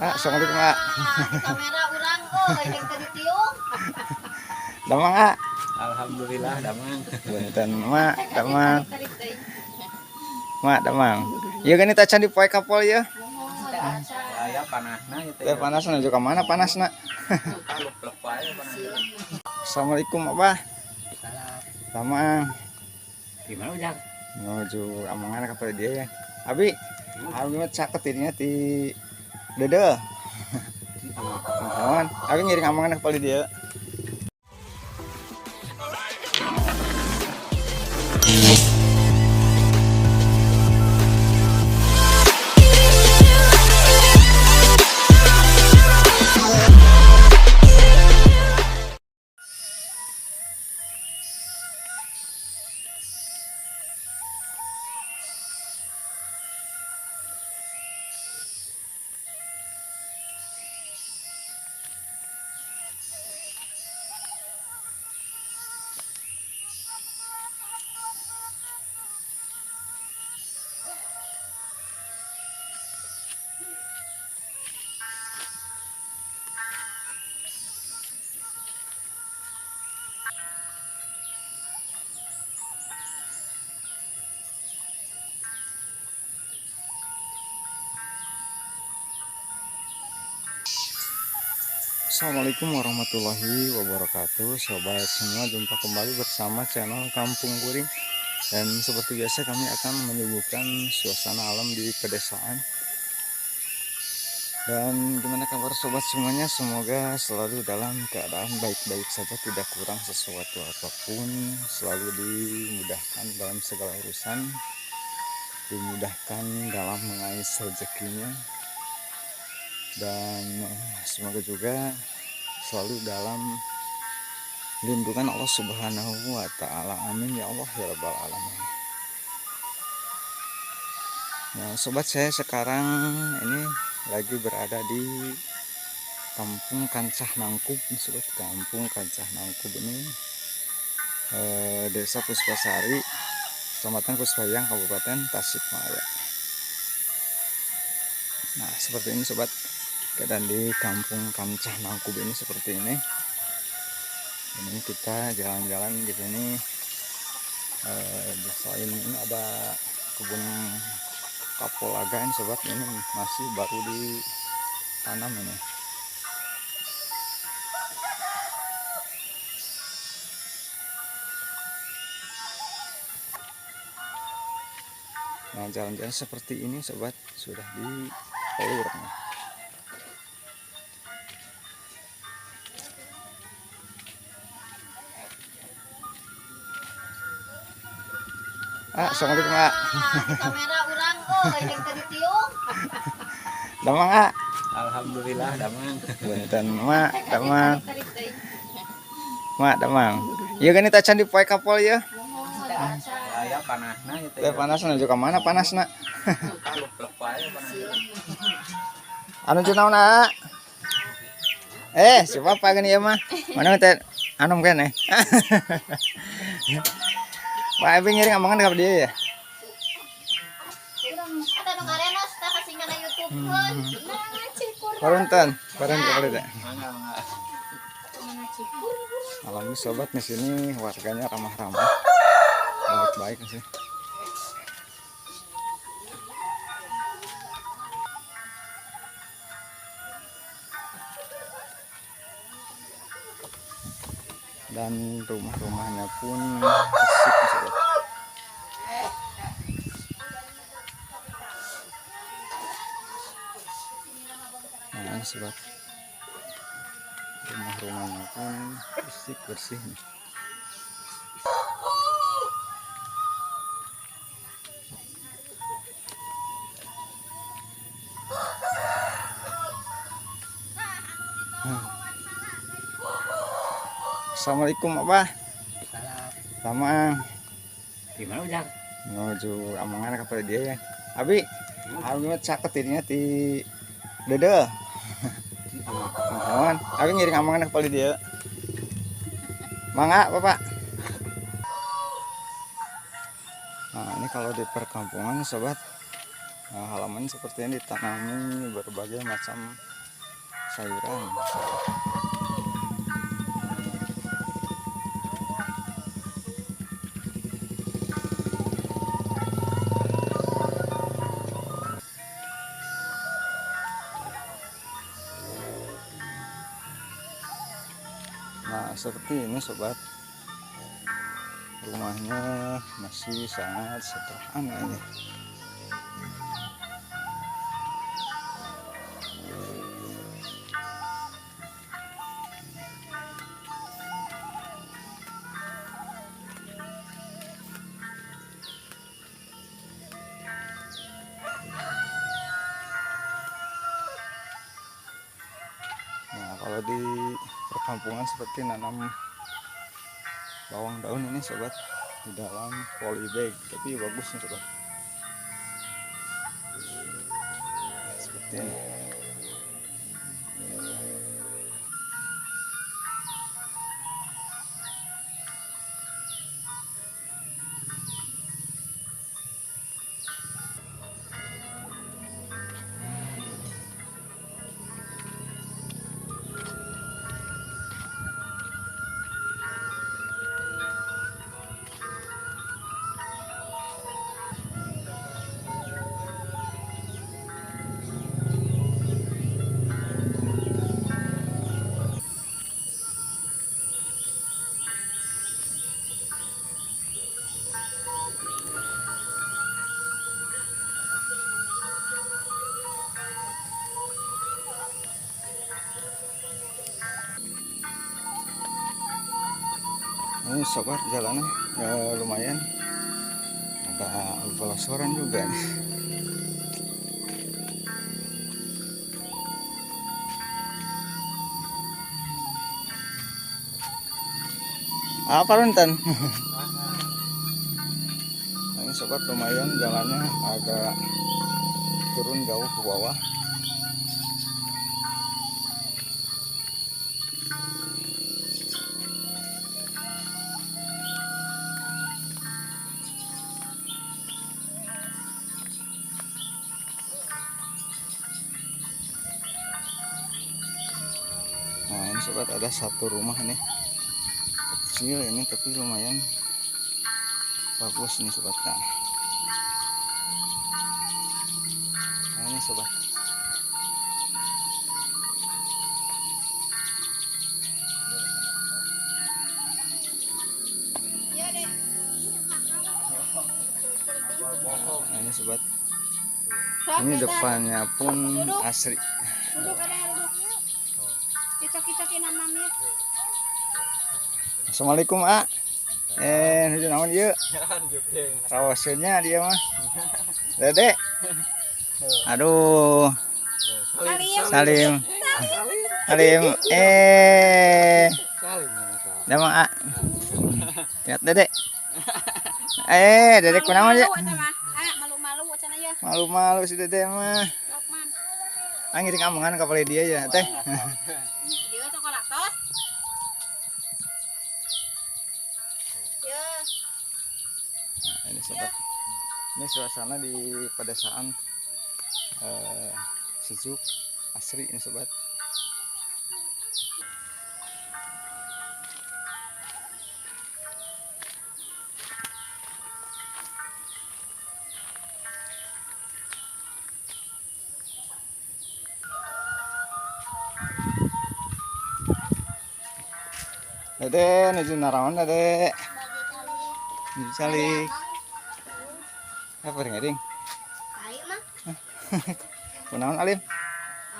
Assalamualaikum, Mak. Di kamera urang kok yang tadi tiung. Damang, Mak. Alhamdulillah damang. Punten, Mak, damang. Mak, damang. Ieu gani tacan di poe kapol ya. Saya panasna ya teh. Teh panasna juga mana panasna. Lep-lep wae panasna. Assalamualaikum, Abah. Damang. Gimana Ujang? Menuju amangan kapal dia ya. Abi, abi mah caket dirinya ti dede. Kawan, abi ngiring amangan kapal dia. Assalamualaikum warahmatullahi wabarakatuh. Sobat semua, jumpa kembali bersama channel Kampung Guring. Dan seperti biasa kami akan menyuguhkan suasana alam di pedesaan. Dan gimana kabar sobat semuanya? Semoga selalu dalam keadaan baik-baik saja, tidak kurang sesuatu apapun, selalu dimudahkan dalam segala urusan, dimudahkan dalam mengais rezekinya, dan semoga juga selalu dalam lindungan Allah Subhanahu wa Ta'ala. Amin ya Allah ya Rabbal Alamin. Nah sobat, saya sekarang ini lagi berada di Kampung Kancah Nangkub. Sobat, Kampung Kancah Nangkub ini Desa Puspasari, Kecamatan Puspayang, Kabupaten Tasikmalaya. Nah seperti ini sobat, keadaan di Kampung Kancah Nangkub ini seperti ini. Ini kita jalan-jalan di sini. Selain ini ada kebun kapulaga ini sobat, ini masih baru ditanam ini. Nah jalan-jalan seperti ini sobat, sudah dipelur. Assalamualaikum, Mak. Di kamera urang kok yang tadi tiung. Damang, Mak. Alhamdulillah damang. Punten, Mak, damang. Mak, damang. Ieu gani tacan di poe kapol ya. Saya panasna ya teh. Teh panasna juga mana panasna. Lep-lep wae panasna. Anu cunauna? Siapa apa gini ya mah? Mana teh anom kene. Pak Abi ngiring amangan ka dia ya. Urang ada nu ngarenos tah kasingna na YouTube pun. Nah, cikur. Parunten kali teh. Mangga. Mana cikur. Alhamdulillah sobat, di sini warganya ramah-ramah. Baik-baik sih. Dan rumah-rumahnya pun asik sobat. Nah sobat, rumah-rumahnya pun bersih nih. Assalamualaikum, Abah. Damang. Gimana Ujang? Menuju amangan kapal dia ya. Abi, abi mah caket dirinya ti dede. Kawan, abi ngiring amangan kapal dia. Mangga, Bapak. Nah, ini kalau di perkampungan sobat, Nah, halaman seperti ini ditanami berbagai macam sayuran. Nah, seperti ini sobat, rumahnya masih sangat sederhana ini. Nah, kalau di perkampungan seperti nanam bawang daun ini sobat, di dalam polybag, tapi bagus nih sobat, seperti ini. Ini sobat jalannya lumayan agak pelosoran juga nih. Apa Runtan? Nah, ini sobat lumayan jalannya agak turun jauh ke bawah. Nah, ini sobat ada satu rumah nih, kecil ini tapi lumayan bagus nih sobat. Nah ini sobat, Iya deh. nah ini sobat, Sok, ini Beta. depannya pun asri. Duduk ada duduk. Dicok-cokin namanya. Assalamualaikum A. Itu naon ieu? Rawasnya dia mah. Dede. Aduh. Salim. Salim. Nama A. Lihat Dede. Dede kunaon ya? Malu-malu cenah ya. Malu-malu si Dede mah. Sok man. Ngiring amongan ka pale dia ya, teh. Ieu cokolatos. Ya. Nah, ini sobat. Ini suasana di pedesaan sejuk, asri ini sobat. Dede, nuju naraon Dede. Nuju calik. Apa ngering? Ayo mah. Kunaon Alim?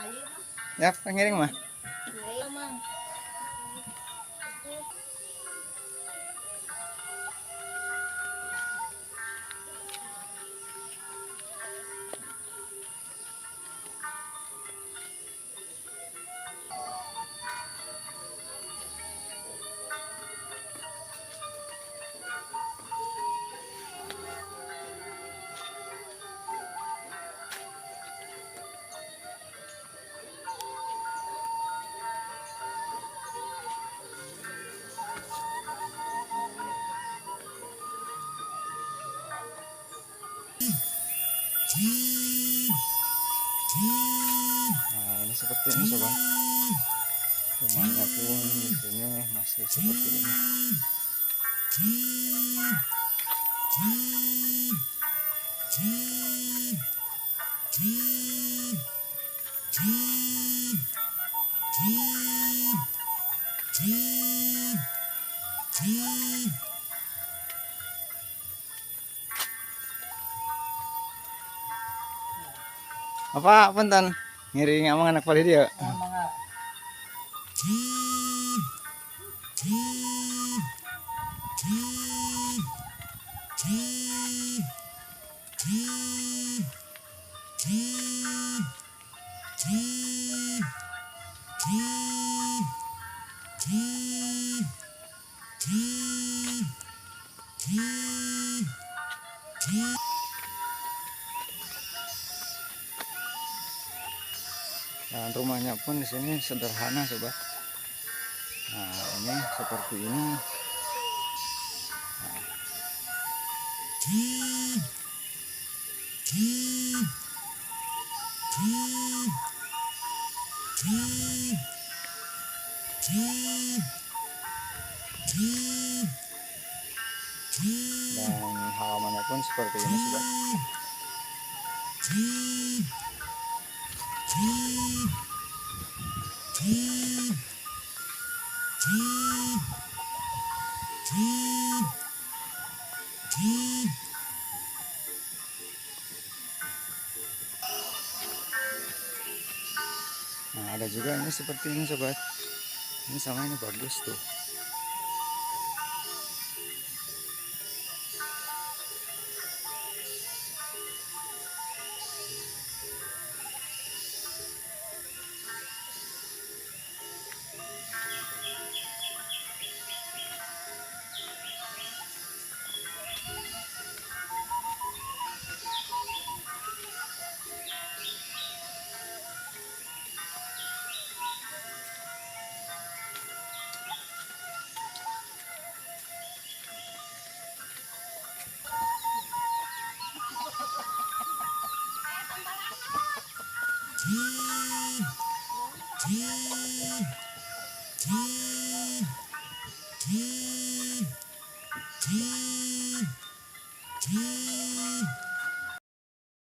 Ayo mah. Ya, pengiring mah. Ayo mah. seperti ini sobat. Rumahnya pun di sini masih seperti ini. Apa punten ngiring amang anak pali dia. Dan rumahnya pun di sini sederhana sobat. Nah ini seperti ini. Dan halamannya pun seperti ini sobat. Nah ada juga ini seperti ini sobat. Ini sama ini bagus tuh.